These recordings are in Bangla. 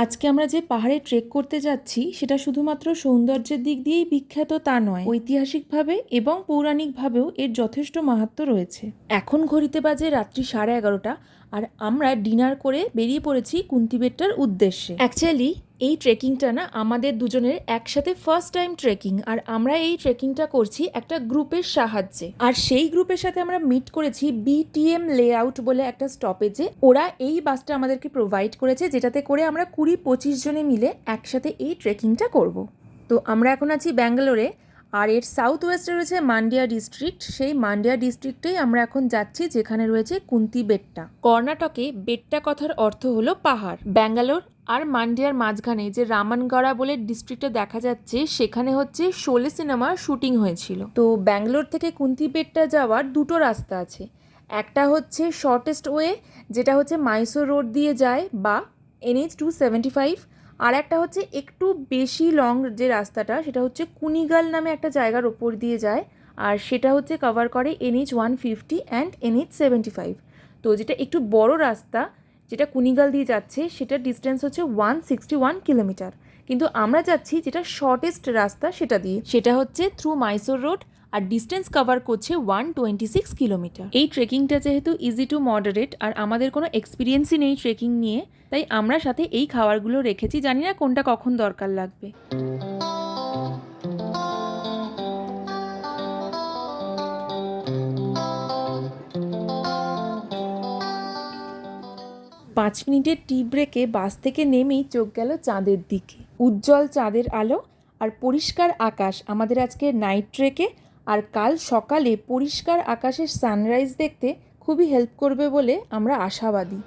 আজকে আমরা যে পাহাড়ে ট্রেক করতে যাচ্ছি সেটা শুধুমাত্র সৌন্দর্যের দিক দিয়েই বিখ্যাত তা নয়, ঐতিহাসিকভাবে এবং পৌরাণিকভাবেও এর যথেষ্ট মাহাত্ম্য রয়েছে। এখন ঘড়িতে বাজে রাত্রি 11:30 আর আমরা ডিনার করে বেরিয়ে পড়েছি কুন্তি বেট্টার উদ্দেশ্যে। অ্যাকচুয়ালি এই ট্রেকিংটা না আমাদের দুজনের একসাথে ফার্স্ট টাইম ট্রেকিং, আর আমরা এই ট্রেকিংটা করছি একটা গ্রুপের সাহায্যে। আর সেই গ্রুপের সাথে আমরা মিট করেছি বিটিএম লেআউট বলে একটা স্টপেজে। ওরা এই বাসটা আমাদেরকে প্রোভাইড করেছে, যেটাতে করে আমরা 20-25 জনে মিলে একসাথে এই ট্রেকিংটা করব। তো আমরা এখন আছি ব্যাঙ্গালোরে, আর এর সাউথ ওয়েস্টে রয়েছে মান্ডিয়া ডিস্ট্রিক্ট। সেই মান্ডিয়া ডিস্ট্রিক্টেই আমরা এখন যাচ্ছি, যেখানে রয়েছে কুন্তি বেট্টা। কর্ণাটকে বেট্টা কথার অর্থ হলো পাহাড়। ব্যাঙ্গালোর আর মান্ডিয়ার মাঝখানে যে রামানগড়া বলে ডিস্ট্রিক্টে দেখা যাচ্ছে, সেখানে হচ্ছে শোলে সিনেমার শুটিং হয়েছিল। তো ব্যাঙ্গালোর থেকে কুন্তি বেট্টা যাওয়ার দুটো রাস্তা আছে। একটা হচ্ছে শর্টেস্ট ওয়ে, যেটা হচ্ছে মাইসোর রোড দিয়ে যায় বা NH 275, আর একটা হচ্ছে একটু বেশি লং যে রাস্তাটা, সেটা হচ্ছে কুনিগাল নামে একটা জায়গার ওপর দিয়ে যায়, আর সেটা হচ্ছে কভার করে NH 150 অ্যান্ড NH 75। তো যেটা একটু বড় রাস্তা, যেটা কুনিগাল দিয়ে যাচ্ছে, সেটার ডিস্টেন্স হচ্ছে 161 কিলোমিটার। কিন্তু আমরা যাচ্ছি যেটা শর্টেস্ট রাস্তা সেটা দিয়ে, সেটা হচ্ছে থ্রু মাইসোর রোড, আর ডিস্টেন্স কভার করছে 126 কিলোমিটার। এই ট্রেকিংটা যেহেতু ইজি টু মডারেট, আর আমাদের কোনো এক্সপিরিয়েন্সই নেই ট্রেকিং নিয়ে, তাই আমরা সাথে এই খাবারগুলো রেখেছি। জানি না কোনটা কখন দরকার লাগবে। 5 মিনিটের টি ব্রেকে বাস থেকে নেমেই চোখ গেল চাঁদের দিকে। উজ্জ্বল চাঁদের আলো আর পরিষ্কার আকাশ আমাদের আজকে নাইট ট্রেকে আর কাল সকালে পরিষ্কার আকাশের সানরাইজ দেখতে খুবই হেল্প করবে বলে আমরা আশাবাদী।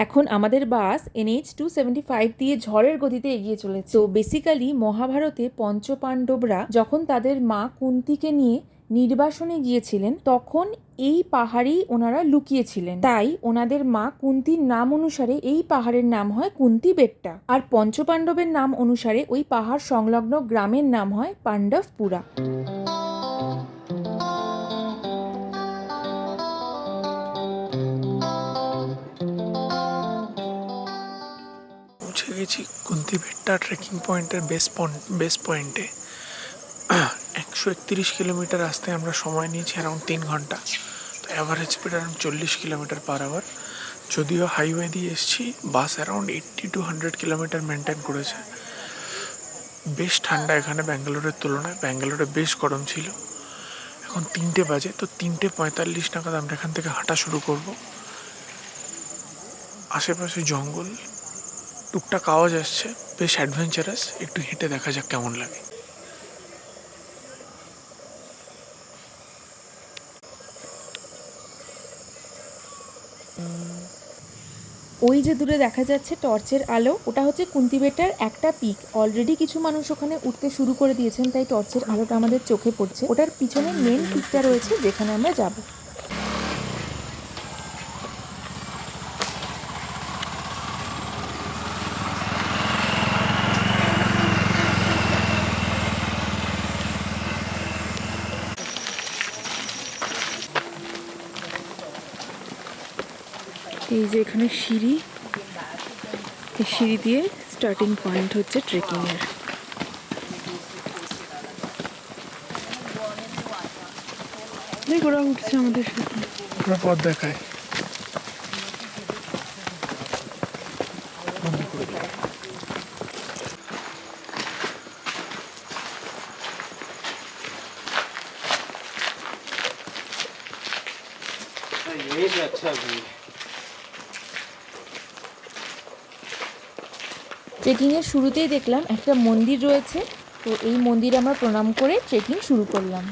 এখন আমাদের বাস NH 275 দিয়ে ঝড়ের গতিতে এগিয়ে চলেছে। তো বেসিক্যালি মহাভারতে পঞ্চপাণ্ডবরা যখন তাদের মা কুন্তিকে নিয়ে নির্বাসনে গিয়েছিলেন, তখন এই পাহাড়েই ওনারা লুকিয়েছিলেন। তাই ওনাদের মা কুন্তির নাম অনুসারে এই পাহাড়ের নাম হয় কুন্তি বেট্টা, আর পঞ্চপাণ্ডবের নাম অনুসারে ওই পাহাড় সংলগ্ন গ্রামের নাম হয় পাণ্ডবপুরা। পৌঁছে গেছি কুন্তি বেট্টা ট্রেকিং পয়েন্টের বেস পয়েন্টে। 131 কিলোমিটার আসতে আমরা সময় নিয়েছি অ্যারাউন্ড 3 ঘন্টা। তো average speed around 40 kilometre per hour. যদিও হাইওয়ে দিয়ে এসেছি, bus around 80 to 100 kilometre maintain করেছে। বেশ ঠান্ডা এখানে ব্যাঙ্গালোরের তুলনায়। ব্যাঙ্গালোরে বেশ গরম ছিল। এখন 3টে বাজে, তো 3:45 নাগাদ আমরা এখান থেকে হাঁটা শুরু করব। আশেপাশে জঙ্গল, টুকটাক আওয়াজ আসছে, বেশ অ্যাডভেঞ্চারাস। একটু হেঁটে দেখা যাক কেমন লাগে। ওই যে দূরে দেখা যাচ্ছে টর্চের আলো, ওটা হচ্ছে কুন্তি বেট্টার একটা পিক। অলরেডি কিছু মানুষ ওখানে উঠতে শুরু করে দিয়েছেন, তাই টর্চের আলোটা আমাদের চোখে পড়ছে। ওটার পিছনে মেন পিকটা রয়েছে, যেখানে আমরা যাব। এই যে এখানে সিঁড়ি, এই সিঁড়ি দিয়ে স্টার্টিং পয়েন্ট হচ্ছে ট্রেকিংয়ের। ওরা উঠছে আমাদের সাথে, ওরা পথ দেখায়। ট্রেকিংয়ের শুরুতেই দেখলাম একটা মন্দির রয়েছে, তো এই মন্দিরে আমরা প্রণাম করে ট্রেকিং শুরু করলাম।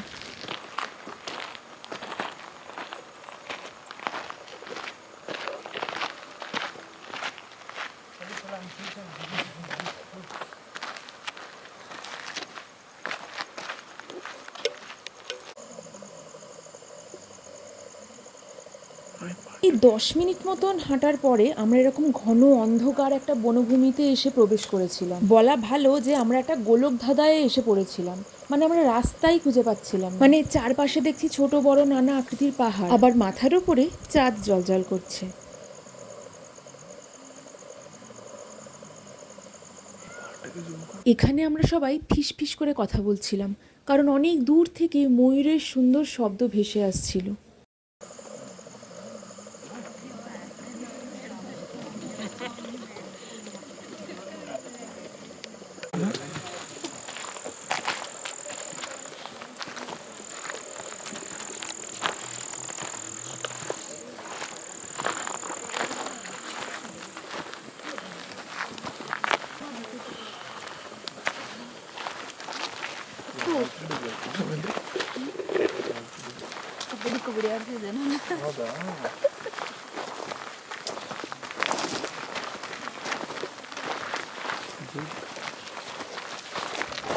আমি এই 10 মিনিট মতন হাঁটার পরে আমরা এরকম ঘন অন্ধকার একটা বনভূমিতে এসে প্রবেশ করেছিলাম। বলা ভালো যে আমরা একটা গোলক ধাঁধায় এসে পড়েছিলাম। মানে আমরা রাস্তাই খুঁজে পাচ্ছিলাম না। মানে চারপাশে দেখছি ছোট বড় নানা আকৃতির পাহাড়, আবার মাথার উপরে চাঁদ জ্বলজ্বল করছে। এখানে আমরা সবাই ফিসফিস করে কথা বলছিলাম, কারণ অনেক দূর থেকে ময়ূরের সুন্দর শব্দ ভেসে আসছিল।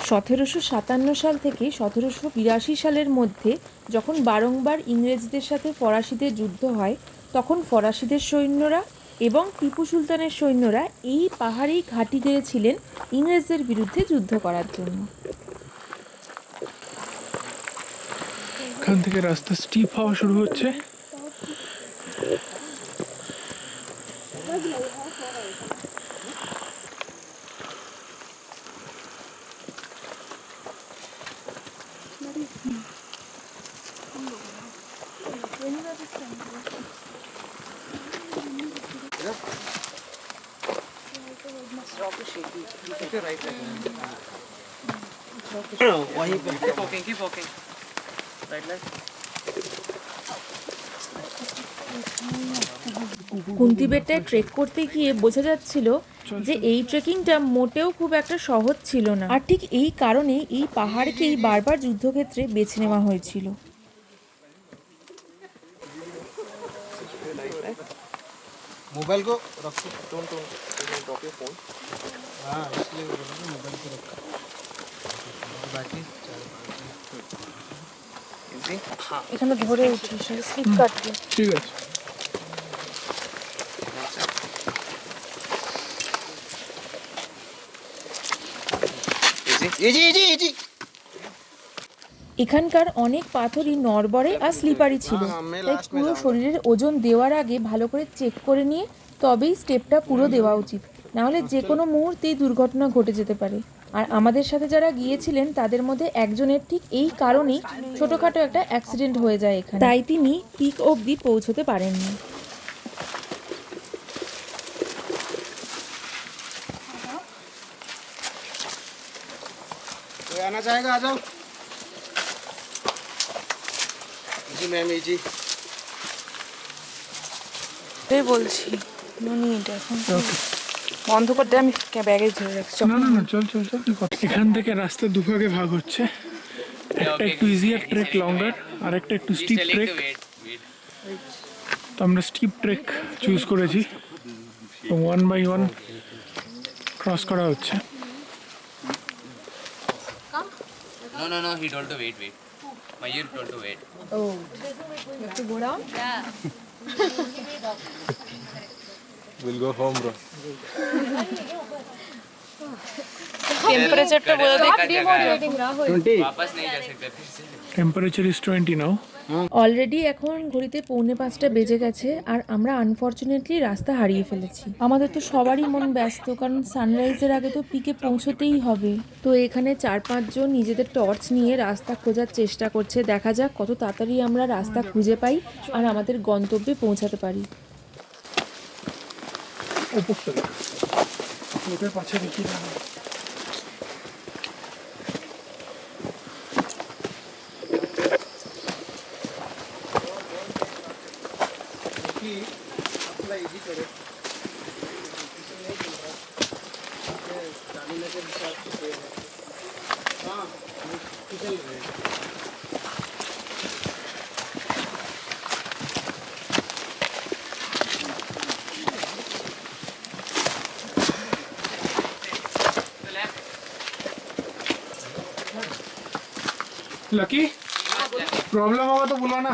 সতেরোশো 1757 সাল থেকে 1782 সালের মধ্যে যখন বারংবার ইংরেজদের সাথে ফরাসিদের যুদ্ধ হয়, তখন ফরাসিদের সৈন্যরা এবং টিপু সুলতানের সৈন্যরা এই পাহাড়েই ঘাঁটি গেড়েছিলেন ইংরেজদের বিরুদ্ধে যুদ্ধ করার জন্য। এখান থেকে রাস্তা স্টিপ হওয়া শুরু হচ্ছে। কুন্তিবেটায় ট্রেক করতে গিয়ে বোঝা যাচ্ছিল যে এই ট্রেকিংটা মোটেও খুব একটা সহজ ছিল না, আর ঠিক এই কারণে এই পাহাড়কেই বারবার যুদ্ধক্ষেত্রে বেছে নেওয়া হয়েছিল। मोबाइल को रखो फोन। हाँ इसलिए मोबाइल को रखो बाकी এখানে ধরে উঠিস, স্লিপ কাটবে। ঠিক আছে। এখানকার অনেক পাথরই নড়বড়ে আর স্লিপারি ছিল, তাই পুরো শরীরের ওজন দেওয়ার আগে ভালো করে চেক করে নিয়ে তবেই স্টেপটা পুরো দেওয়া উচিত, নাহলে যে কোনো মুহূর্তেই দুর্ঘটনা ঘটে যেতে পারে। আর আমাদের সাথে যারা গিয়েছিলেন তাদের মধ্যে একজনের ঠিক এই কারণেই ছোটোখাটো একটা অ্যাক্সিডেন্ট হয়ে যায় এখানে, তাই তিনি পিক অবধি পৌঁছতে পারেননি। कोई आना चाहेगा आ जाओ जी मैम जी বলছি এখন বন্ধ করতে আমি ব্যাগেজ ধরে রাখছি। না না না, চল চল চল। এখান থেকে রাস্তা দুভাগে ভাগ হচ্ছে, একটা একটু ইজিয়ার ট্রেক লঙ্গার, আর একটা একটু স্টিপ ট্রেক। তো আমরা স্টিপ ট্রেক চুজ করেছি, 1 by 1 ক্রস করা হচ্ছে। No, no, no. He told to wait, wait. Mayur told to wait. Oh, you have to go down? Yeah. we'll go home bro টেম্পারেচারটা বলে দে। वापस नहीं जा सकते फिर से. Temperature is 20 now. অলরেডি এখন ঘড়িতে 4:45 বেজে গেছে, আর আমরা আনফর্চুনেটলি রাস্তা হারিয়ে ফেলেছি। আমাদের তো সবারই মন ব্যস্ত, কারণ সানরাইজের আগে তো পিকে পৌঁছতেই হবে। তো এখানে 4-5 জন নিজেদের টর্চ নিয়ে রাস্তা খোঁজার চেষ্টা করছে। দেখা যাক কত তাড়াতাড়ি আমরা রাস্তা খুঁজে পাই আর আমাদের গন্তব্যে পৌঁছাতে পারি। লোকের পাশে দেখি না। लकी प्रॉब्लम होगा तो बुलाना।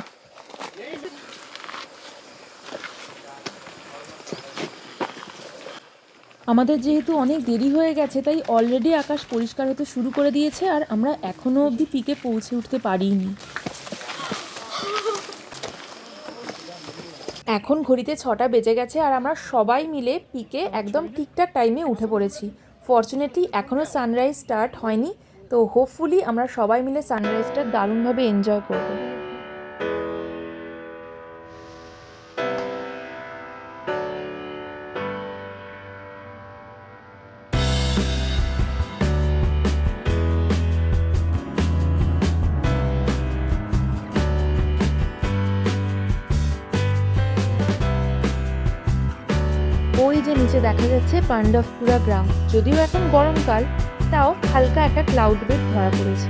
আমাদের যেহেতু অনেক দেরি হয়ে গেছে তাই অলরেডি আকাশ পরিষ্কার হতে শুরু করে দিয়েছে আর আমরা এখনও অবধি পিকে পৌঁছে উঠতে পারিনি। এখন ঘড়িতে 6টা বেজে গেছে আর আমরা সবাই মিলে পিকে একদম ঠিকঠাক টাইমে উঠে পড়েছি। ফর্চুনেটলি এখনও সানরাইজ স্টার্ট হয়নি, তো হোপফুলি আমরা সবাই মিলে সানরাইজটা দারুণভাবে এনজয় করব। ওই যে নিচে দেখা যাচ্ছে পান্ডবপুরা গ্রাম। যদিও এখন গরমকাল, তাও হালকা একটা ক্লাউড বেড ধরা পড়েছে।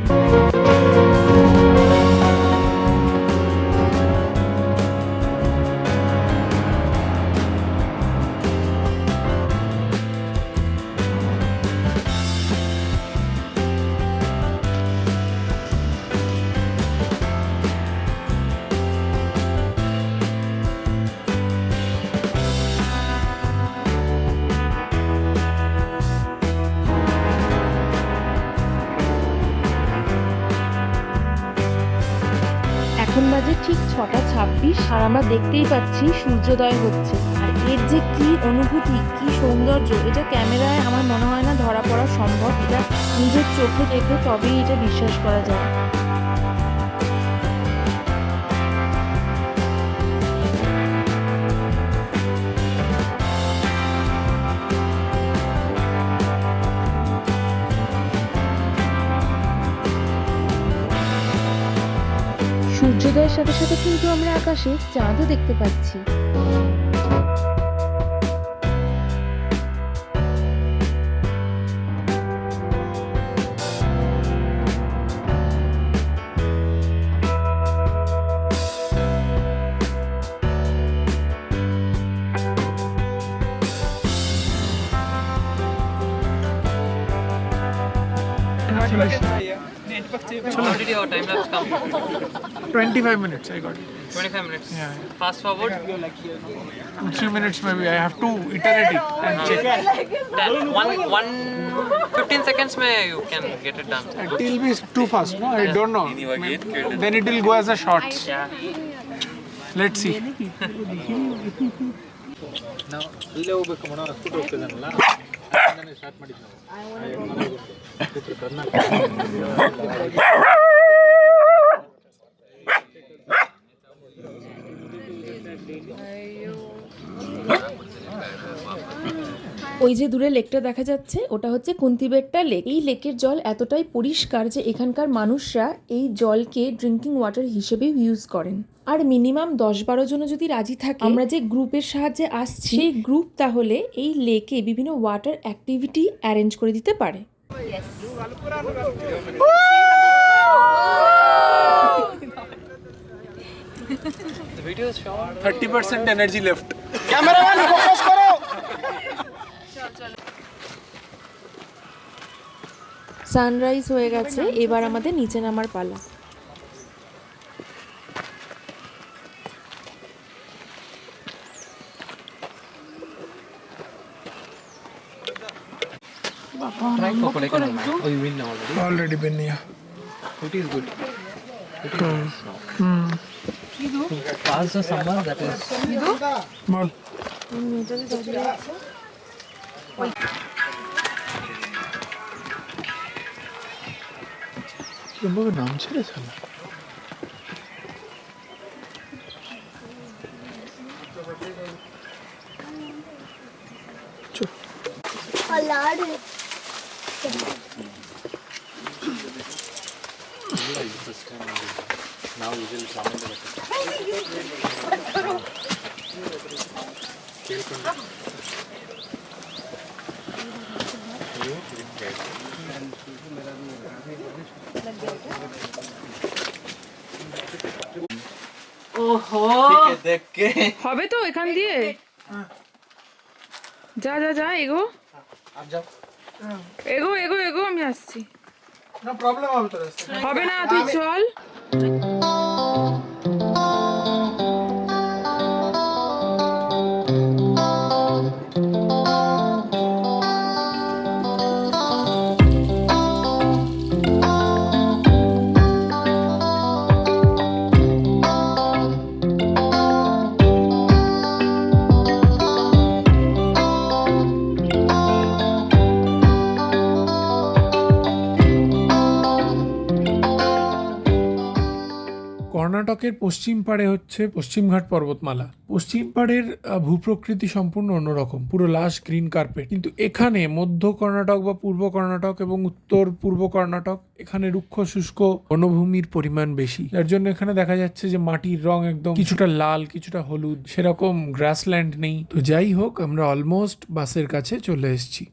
এখন বাজে ঠিক 6:26 আর আমরা দেখতেই পাচ্ছি সূর্যোদয় হচ্ছে। আর এর যে কি অনুভূতি, কি সৌন্দর্য, এটা ক্যামেরায় আমার মনে হয় না ধরা পড়া সম্ভব। এটা নিজের চোখে দেখে তবেই এটা বিশ্বাস করা যায়। সূর্যোদয়ের সাথে সাথে কিন্তু আমরা আকাশে চাঁদও দেখতে পাচ্ছি। Already our time lapse come. 25 minutes I got it. 25 minutes. Yeah. Fast forward. 3 minutes maybe. I have to iterate it and check. 15 seconds may you can get it done. It will be too fast, no? I don't know. Then it will go as a shorts. Yeah. Let's see. ನಾವು ಇಲ್ಲೇ ಹೋಗ್ಬೇಕು ಮನ ಸ್ಕೂಟರ್ ಹೋಗ್ತಿದ್ದಾನಲ್ಲ ನಾನು ಸ್ಟಾರ್ಟ್ ಮಾಡಿದ್ದು ওই যে দূরে লেকটা দেখা যাচ্ছে ওটা হচ্ছে কুন্তিবেট্টা লেক। এই লেকের জল এতটাই পরিষ্কার যে এখানকার মানুষরা এই জলকে ড্রিঙ্কিং ওয়াটার হিসেবেও ইউজ করেন। আর মিনিমাম 10-12 জন যদি রাজি থাকে, আমরা যে গ্রুপের সাহায্যে আসছি সেই গ্রুপ তাহলে এই লেকে বিভিন্ন ওয়াটার অ্যাক্টিভিটি অ্যারেঞ্জ করে দিতে পারে। The video is shown. 30% energy left. Cameraman focus করো সানরাইজ হয়ে গেছে, এবার আমাদের নিচে নামার পালা। Try for Kodaikanal. Oh, you win already. Already been here. It is good. It is nice. Pass the summer, that is. Ball. কিভাবে নাম ছেড়ে শালা হবে তো এখান দিয়ে? যা যা যা, এগো এগো এগো এগো, আমি আসছি। না প্রবলেম হবে তো রাস্তায়। হবে না, তুই চল। কর্ণাটকের পশ্চিম পাড়ে হচ্ছে পশ্চিমঘাট পর্বতমালা। পশ্চিম পাড়ের ভূপ্রকৃতি সম্পূর্ণ অন্যরকম, পুরো লাশ গ্রিন কার্পেট। কিন্তু এখানে মধ্য কর্ণাটক বা পূর্ব কর্ণাটক এবং উত্তর পূর্ব কর্ণাটক, এখানে রুক্ষ শুষ্ক বনভূমির পরিমাণ বেশি, যার জন্য এখানে দেখা যাচ্ছে যে মাটির রং একদম কিছুটা লাল কিছুটা হলুদ, সেরকম গ্রাসল্যান্ড নেই। তো যাই হোক, আমরা অলমোস্ট বাসের কাছে চলে এসেছি।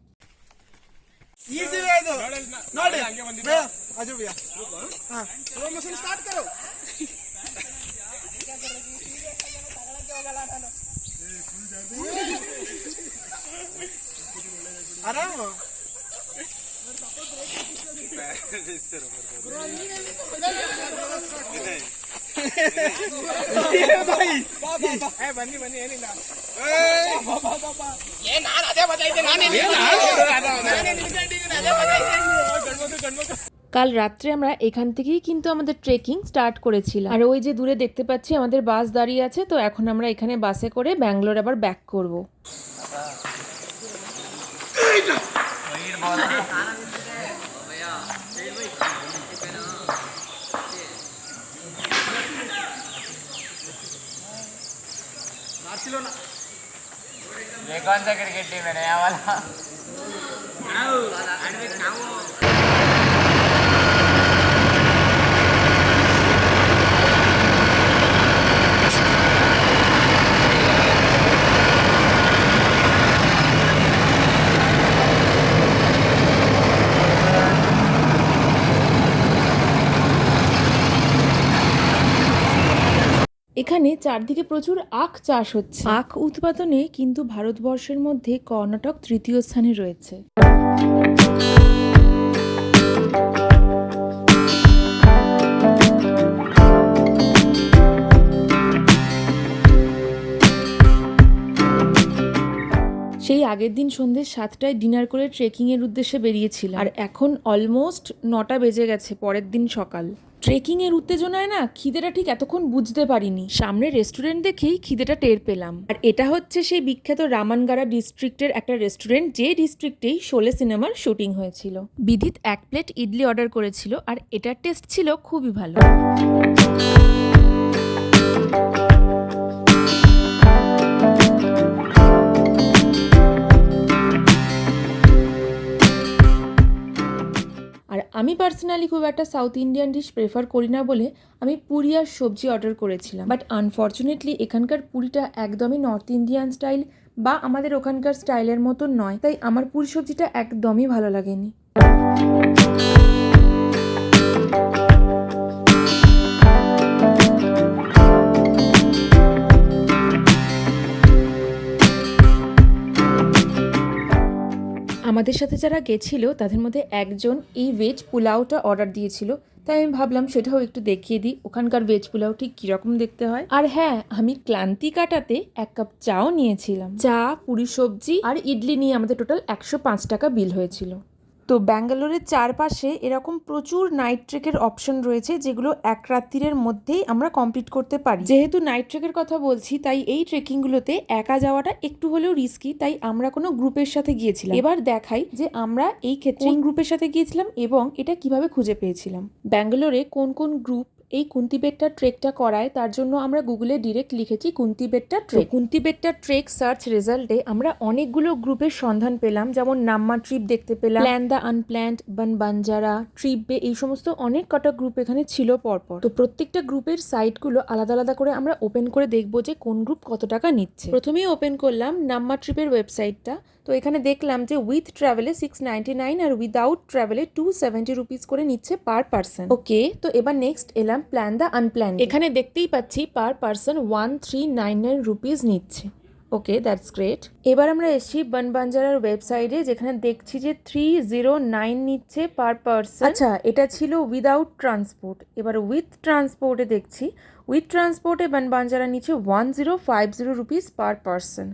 কাল রাত্রে আমরা এখান থেকেই কিন্তু আমাদের ট্রেকিং স্টার্ট করেছিলাম। আর ওই যে দূরে দেখতে পাচ্ছি আমাদের বাস দাঁড়িয়ে আছে, তো এখন আমরা এখানে বাসে করে ব্যাঙ্গালোর আবার ব্যাক করব। ये कौन सा क्रिकेट टीम है नया वाला? এখানে চারদিকে প্রচুর আখ চাষ হচ্ছে। আখ উৎপাদনে কিন্তু ভারতবর্ষের মধ্যে কর্ণাটক তৃতীয় স্থানে রয়েছে। সেই আগের দিন সন্ধ্যে 7টায় ডিনার করে ট্রেকিংয়ের উদ্দেশ্যে বেরিয়েছিলাম, আর এখন অলমোস্ট 9টা বেজে গেছে পরের দিন সকাল। ট্রেকিংয়ের উত্তেজনায় না খিদেটা ঠিক এতক্ষণ বুঝতে পারিনি, সামনে রেস্টুরেন্ট দেখেই খিদেটা টের পেলাম। আর এটা হচ্ছে সেই বিখ্যাত রামানগাড়া ডিস্ট্রিক্টের একটা রেস্টুরেন্ট, যে ডিস্ট্রিক্টেই শোলে সিনেমার শুটিং হয়েছিল। বিদিত 1 প্লেট ইডলি অর্ডার করেছিল, আর এটার টেস্ট ছিল খুবই ভালো। আর আমি পার্সোনালি খুব একটা সাউথ ইন্ডিয়ান ডিশ প্রেফার করি না বলে আমি পুরি আর সবজি অর্ডার করেছিলাম। বাট আনফর্চুনেটলি এখানকার পুরিটা একদমই নর্থ ইন্ডিয়ান স্টাইল বা আমাদের ওখানকার স্টাইলের মতন নয়, তাই আমার পুরি সবজিটা একদমই ভালো লাগেনি। আমাদের সাথে যারা গেছিল তাদের মধ্যে একজন এই ভেজ পোলাওটা অর্ডার দিয়েছিল, তাই আমি ভাবলাম সেটাও একটু দেখিয়ে দিই ওখানকার ভেজ পোলাও ঠিক কীরকম দেখতে হয়। আর হ্যাঁ, আমি ক্লান্তি কাটাতে 1 কাপ চাও নিয়েছিলাম। চা, পুরি সবজি আর ইডলি নিয়ে আমাদের টোটাল 105 টাকা বিল হয়েছিল। তো ব্যাঙ্গালোরের চারপাশে এরকম প্রচুর নাইট ট্রেকের অপশন রয়েছে, যেগুলো 1 রাত্রিরের মধ্যেই আমরা কমপ্লিট করতে পারি। যেহেতু নাইট ট্রেকের কথা বলছি, তাই এই ট্রেকিংগুলোতে একা যাওয়াটা একটু হলেও রিস্কি, তাই আমরা কোনো গ্রুপের সাথে গিয়েছিলাম। এবার দেখাই যে আমরা এই ক্ষেত্রে কোন গ্রুপের সাথে গিয়েছিলাম এবং এটা কিভাবে খুঁজে পেয়েছিলাম। ব্যাঙ্গালোরে কোন কোন গ্রুপ এই কুন্তিবেট্টা ট্রেকটা করায় তার জন্য আমরা গুগলে ডিরেক্ট লিখেছি কুন্তিবেট্টা ট্রেক। কুন্তিবেট্টা ট্রেক সার্চ রেজাল্টে আমরা অনেকগুলো গ্রুপের সন্ধান পেলাম, যেমন নাম্মা ট্রিপ দেখতে পেলাম, প্ল্যান দ্য আনপ্ল্যান্ড, বানবাঞ্জারা, ট্রিপ বে, এই সমস্ত অনেক কটা গ্রুপ এখানে ছিল পরপর। তো প্রত্যেকটা গ্রুপের সাইটগুলো আলাদা আলাদা করে আমরা ওপেন করে দেখবো যে কোন গ্রুপ কত টাকা নিচ্ছে। প্রথমেই ওপেন করলাম নাম্মা ট্রিপের ওয়েবসাইটটা। তো এখানে দেখলাম যে উইথ ট্রাভেলে 699 আর উইদাউট ট্রাভেলে 270 রুপিস করে নিচ্ছে পার পার্সন। ওকে, তো এবার নেক্সট এলাম প্ল্যান দ্য আনপ্ল্যান। এখানে দেখতেই পাচ্ছি পার পার্সন 1399 রুপিস নিচ্ছে। ওকে, দ্যাটস গ্রেট। এবার আমরা এসেছি বানবাঞ্জারার ওয়েবসাইটে, যেখানে দেখছি যে 309 নিচ্ছে পার পার্সন। আচ্ছা, এটা ছিল উইদাউট ট্রান্সপোর্ট। এবার উইথ ট্রান্সপোর্টে দেখছি, উইথ ট্রান্সপোর্টে বানবাঞ্জারা নিচ্ছে 1050 রুপিস পার পার্সন।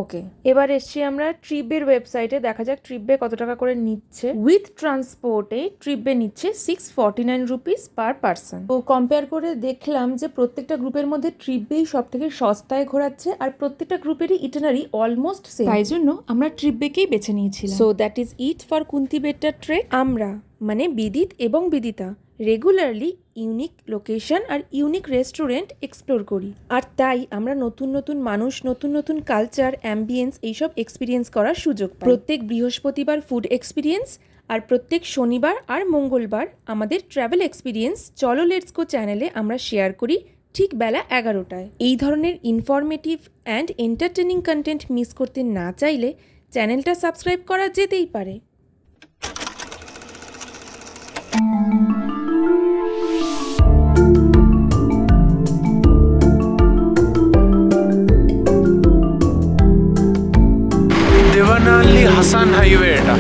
ওকে, এবার এসছি আমরা ট্রিপের ওয়েবসাইটে, দেখা যাক ট্রিপে কত টাকা করে নিচ্ছে। উইথ ট্রান্সপোর্টে ট্রিপে নিচ্ছে 649 রুপিস পার পার্সন। তো কম্পেয়ার করে দেখলাম যে প্রত্যেকটা গ্রুপের মধ্যে ট্রিপেই সব থেকে সস্তায় ঘোরাচ্ছে, আর প্রত্যেকটা গ্রুপেরই ইটানারি অলমোস্ট সেম, তাই জন্য আমরা ট্রিপবেকেই বেছে নিয়েছিলাম। So that is it for Kuntibetta trek. আমরা মানে বিদিত এবং বিদিতা রেগুলারলি ইউনিক লোকেশন আর ইউনিক রেস্টুরেন্ট এক্সপ্লোর করি, আর তাই আমরা নতুন নতুন মানুষ, নতুন নতুন কালচার, অ্যাম্বিয়েন্স এইসব এক্সপিরিয়েন্স করার সুযোগ পাই। প্রত্যেক বৃহস্পতিবার ফুড এক্সপিরিয়েন্স আর প্রত্যেক শনিবার আর মঙ্গলবার আমাদের ট্রাভেল এক্সপিরিয়েন্স চলো লেটস গো চ্যানেলে আমরা শেয়ার করি ঠিক বেলা 11টায়। এই ধরনের informative and entertaining content miss করতে না চাইলে চ্যানেলটা সাবস্ক্রাইব করা যেতেই পারে। দেওয়ানালি হাসান হাইওয়ে এটা।